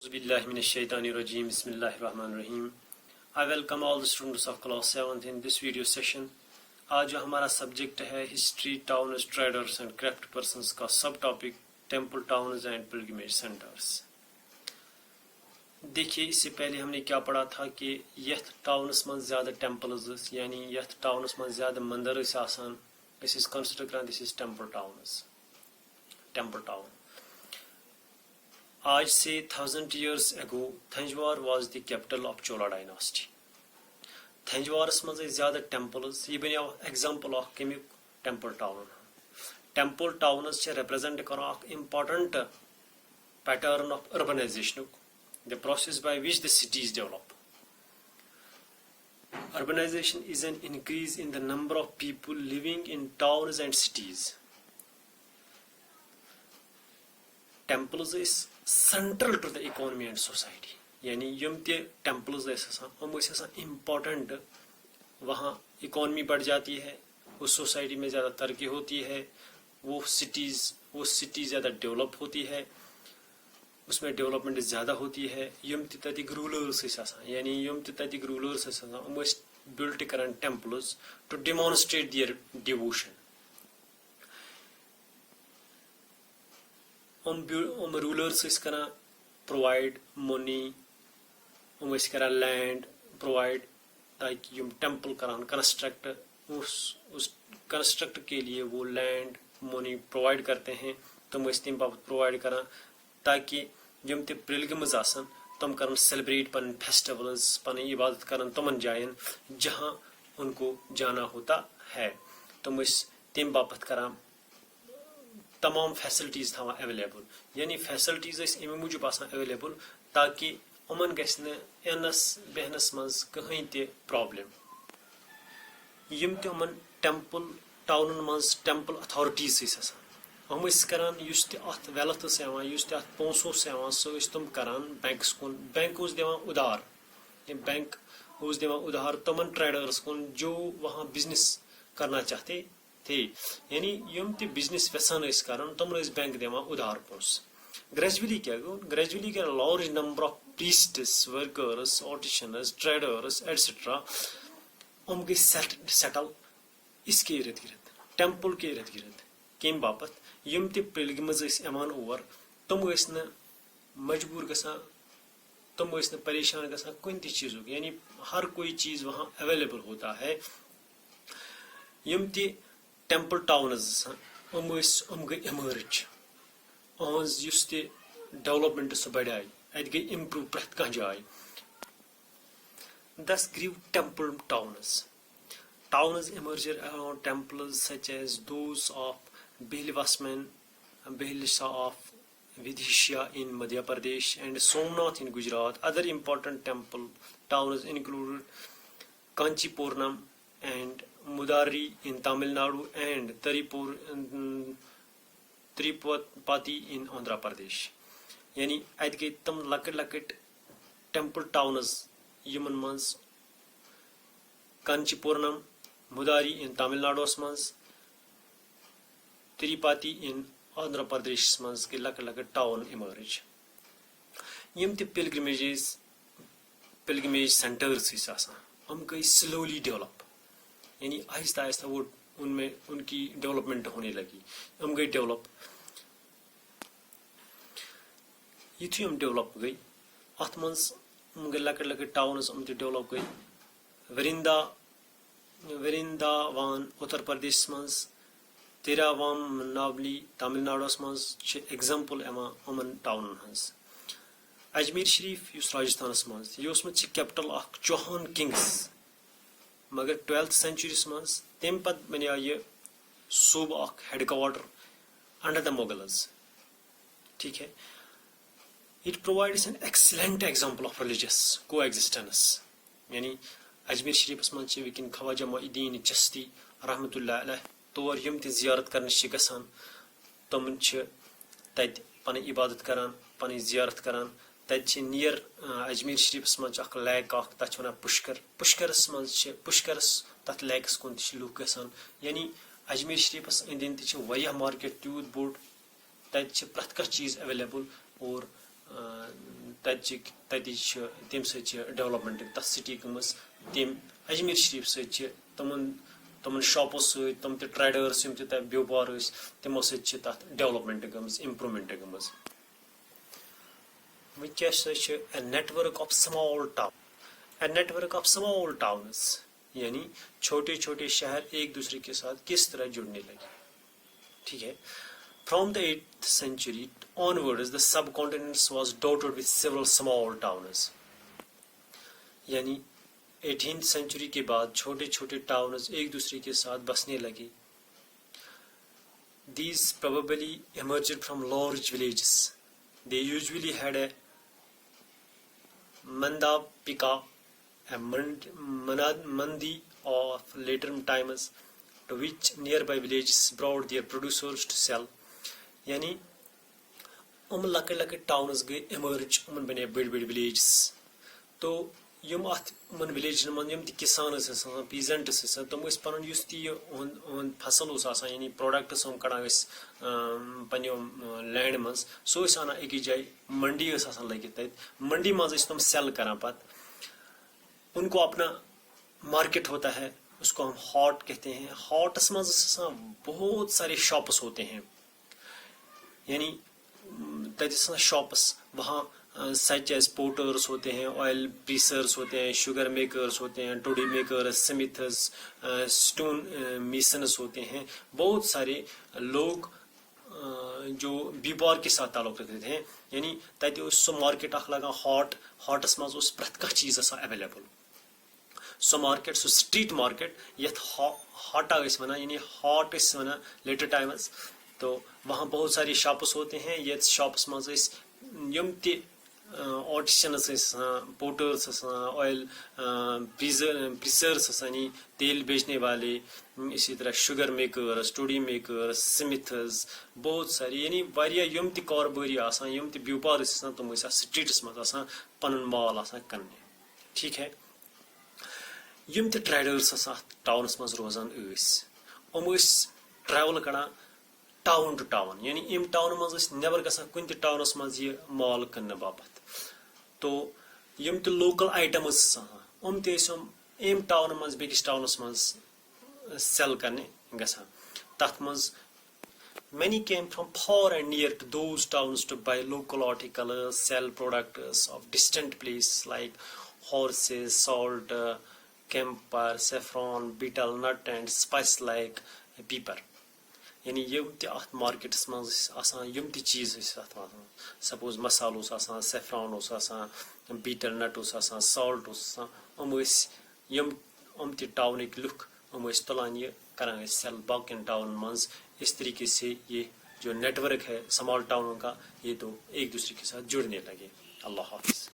Bismillahirrahmanirrahim. I welcome all the students of class 7th in this video session. आज जो हमारा subject है history towns traders and craft persons का सब topic temple towns and pilgrimage centres. देखिए इससे पहले हमने क्या पढ़ा था कि यथ टाउन्स में ज़्यादा टेम्पल्स यानी यथ टाउन्स में ज़्यादा मंदिर आसान कंसिडर करान दिस इज टेम्पल टाउन। आज से 1000 years ago Thanjavur was the capital of Chola dynasty. Thanjavur's मज़े ज़्यादा temples ये बनिया example of कमिक temple town. Temple towns से represent करा important pattern of urbanization, the process by which the cities develop. Urbanization is an increase in the number of people living in towns and cities. Temples is central to the economy and society. यानी यम ते temples important वहाँ economy बढ़ जाती है, उस society में ज़्यादा तरक्की होती है, वो city ज़्यादा develop होती है, उसमें development ज़्यादा होती है. यम ते ततिक rulers यानी यम ते ततिक rulers built करन temples to demonstrate their devotion. Rulers करा प्रोवाइड मनी करा लैंड प्रोवाइड ताकि यम टेम्पल करान कंस्ट्रक्ट उस कंस्ट्रक्ट के लिए वो लैंड मनी प्रोवाइड करते हैं. तुम तम बाबत प्रोवाइड करा ताकि यम ते पिलग्रिम्स आसन तुम करन सेलिब्रेट पन फेस्टिवल्स पन इबादत करन तमन जायन जहां उनको जाना होता है. तुम तम बाबत करा तमाम फैसिलिटीज था अवेलेबल यानी फैसिलिटीज अमे मूजूब अवेलेबल ताकि उमन गनस बहनस मज कहीं ते प्रॉब्लम. यम ते उमन टेम्पल टाउन मज टेम्पल अथॉरिटीज हम करान अत वेल्थ अत पोसो तुम करान बैंक्स कुन बैंक दिवान उधार बैंक दिवान उधार तमन ट्रेडर्स कुन जो वहाँ बिजनेस करना चाहते थे यानी यम ते बिजनेस वेसान करान तम बैंक दिवान उधार पोस. ग्रेजुअली क्या गो ग्रेजुअली क्या large number of priests workers artisans traders etcetera हम गई सेटल इसके इर्द गिर्द टेम्पल के इर्द गिर्द कम बापत यम ते पिलग्रिम्स यमान और तम मजबूर गसान तम परेशान गसान कुन ति चीज़ यानी हर कोई चीज़ वहाँ अवेलेबल होता है. यम ते टेम्पल टाउन्स गई इमर्ज डेवलपमेंट सह बढ़ाई अत गई इम्प्रूव प्रत कह जाए. Thus grew temple towns emerged around temples such as those of Bhilwasa of Vidisha in Madhya Pradesh and Somnath in Gujarat. Other important temple towns included Kanchipuram and Mudari in Tamil Nadu and Tirupati in Andhra Pradesh. यानी अत गई तम लकट temple towns Yemen मज कांचीपुरम मुदारी इन तमिलनाडुस मज तिरुपति इन आंध्र प्रदेश मज गई लकट town emerge. यम ते pilgrimage centres हम गई स्लोली डेवलप यानी आहिस्ता आहिस्ता वो उनमें उनकी डेवलपमेंट होने लगी. हम गई डेवलप युथी हम डेवलप गई अत मज गई लकट टाउन्स हम डेवलप गई. वृंदावन उत्तर प्रदेश मज तिरुवन्नामलाई तमिलनाडुस मज एग्जाम्पल यमन टाउनन हज. अजमेर शरीफ राजस्थानस मज यह कैपिटल चौहान किंग्स मगर 12th century मज तम पत बनिया यह सूब हेडक्वार्टर अंडर द मुगल्स. ठीक है. It provides an excellent example of religious coexistence. यानी अजमेर शरीफ मज वकिन ख्वाजा मोइनुद्दीन चिश्ती रहमतुल्लाह अलैह तौर यम ते जियारत करने गसान तमन तत पन इबादत करान पन जियारत करान. तत नियर अजमेर शरीफ मज लैक तथ वन पुष्करस मज पुष्करस तथ लैकस कुन लूक गसान. यानी अजमेर शरीफस अंद अंद वारिया मार्केट तूत बोड़ तत प्रत कह चीज़ अवेलेबल और तम डेवलपमेंट तथ सिटी गमस तम अजमेर शरीफ तमन शॉपों तम ट्रेडर्स ब्योपार तमो डेवलपमेंट गमस इम्प्रूवमेंट गमस वनकस a network of small towns यानी छोटे छोटे शहर एक दूसरे के साथ किस तरह जुड़ने लगे. ठीक है. From the 8th century onwards, the subcontinent was dotted with several small towns. यानी 18th century के बाद छोटे छोटे टाउन्स एक दूसरे के साथ बसने लगे. These probably emerged from large villages. They usually had a mandapika, a mandi of later times, to which nearby villages brought their producers to sell. यानी लकट टाउन्स गए इमर्ज बने बड़ विलेजेस. तो यम विलेजन मन यम किसान पीजेंट्स तम पन फसल यानी प्रोडक्ट्स कड़ान पनो लैंड मज सो आना एक जाए मंडी लगित मंडी मज तम सेल करान पत उनको अपना मार्केट होता है, उसको हम हॉट कहते हैं. हॉटस मज बहुत सारे शॉप्स होते हैं. यानी शॉप्स वहाँ सच एज पोटर्स होते हैं, ऑयल प्रीसर्स होते हैं, शुगर मेकर्स होते हैं, टोडी मेकर्स, स्मिथर्स, स्टोन मेसन्स होते हैं. बहुत सारे लोग जो व्यापार के साथ ताल्लुक रखते हैं. यानी तत सो मार्केट लगा हॉटस मज प्रथ कह चीज available. So market so street market ये हॉटा वन यानी हॉट वन लेटर टाइम्स. तो वहाँ बहुत सारे शॉप्स होते हैं. ये शॉप्स मज यम ऑटिशनस पोटर्स ऑयल प्रीसर्स यानी तेल बेचने वाले, इसी तरह शुगर मेकर्स, टोडी मेकर्स, स्मिथर्स, बहुत सारे यानी वारिया यम कारोबारी यम व्यापार तम स्ट्रीटस मज पन माल कन्ने. ठीक है. यम ट्रेडर्स टाउनस मज रोजान ट्रैवल करान टाउन टू टाउन. यानी इम टाउन मज नबर ग कुन टाउनस मज यह माल कन्न बापत. तो यम लोकल आइटम्स इम टाउन मज बेकिस टाउनस मज सेल करने गसान. तथ मज many came from far and near to those towns to buy local articles, sell products of distant places like horses, salt, camphor, saffron, betel nut and spice like pepper. यानी यम markets मज यम चीज suppose मसाल saffron beetle नट salt यम town look तुलान ये करान cell बाकिन town मज. इस तरीके से ये जो नेटवर्क है स्मॉल टाउन का ये तो एक दूसरे के साथ जुड़ने लगे. अल्लाह हाफिज.